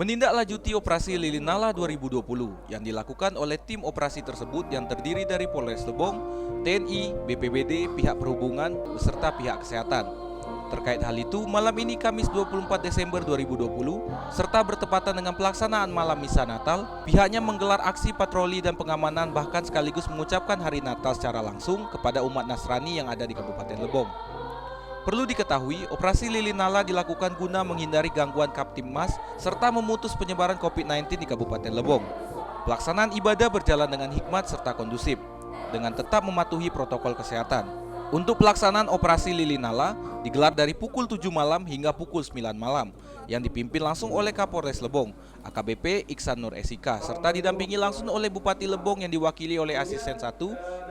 Menindaklanjuti operasi Lilin Nala 2020 yang dilakukan oleh tim operasi tersebut yang terdiri dari Polres Lebong, TNI, BPBD, pihak perhubungan, beserta pihak kesehatan. Terkait hal itu, malam ini Kamis 24 Desember 2020, serta bertepatan dengan pelaksanaan malam misa Natal, pihaknya menggelar aksi patroli dan pengamanan bahkan sekaligus mengucapkan Hari Natal secara langsung kepada umat Nasrani yang ada di Kabupaten Lebong. Perlu diketahui, operasi Lilin Nala dilakukan guna menghindari gangguan Kaptimmas serta memutus penyebaran COVID-19 di Kabupaten Lebong. Pelaksanaan ibadah berjalan dengan hikmat serta kondusif, dengan tetap mematuhi protokol kesehatan. Untuk pelaksanaan operasi Lilin Nala digelar dari pukul 7 malam hingga pukul 9 malam, yang dipimpin langsung oleh Kapolres Lebong, AKBP Iksan Nur Esika, serta didampingi langsung oleh Bupati Lebong yang diwakili oleh Asisten 1,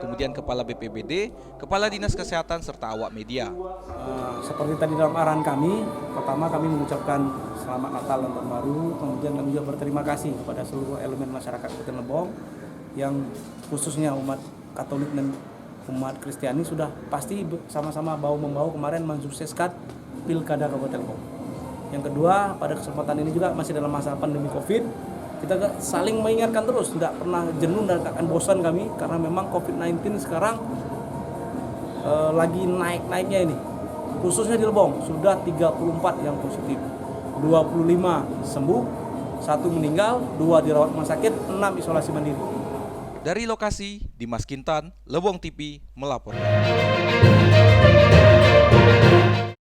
kemudian Kepala BPBD, Kepala Dinas Kesehatan, serta awak media. Seperti tadi dalam arahan kami, pertama kami mengucapkan selamat Natal dan Tahun Baru, kemudian kami juga berterima kasih kepada seluruh elemen masyarakat Kabupaten Lebong yang khususnya umat Katolik dan umat Kristiani sudah pasti sama-sama bahu-membahu kemarin mensukseskan Pilkada Kabupaten Lebong. Yang kedua, pada kesempatan ini juga masih dalam masa pandemi Covid, kita saling mengingatkan terus, tidak pernah jenuh dan akan bosan kami karena memang COVID-19 sekarang lagi naik-naiknya ini. Khususnya di Lebong sudah 34 yang positif, 25 sembuh, 1 meninggal, 2 dirawat rumah sakit, 6 isolasi mandiri. Dari lokasi, Dimas Kintan, Lebong TV melaporkan.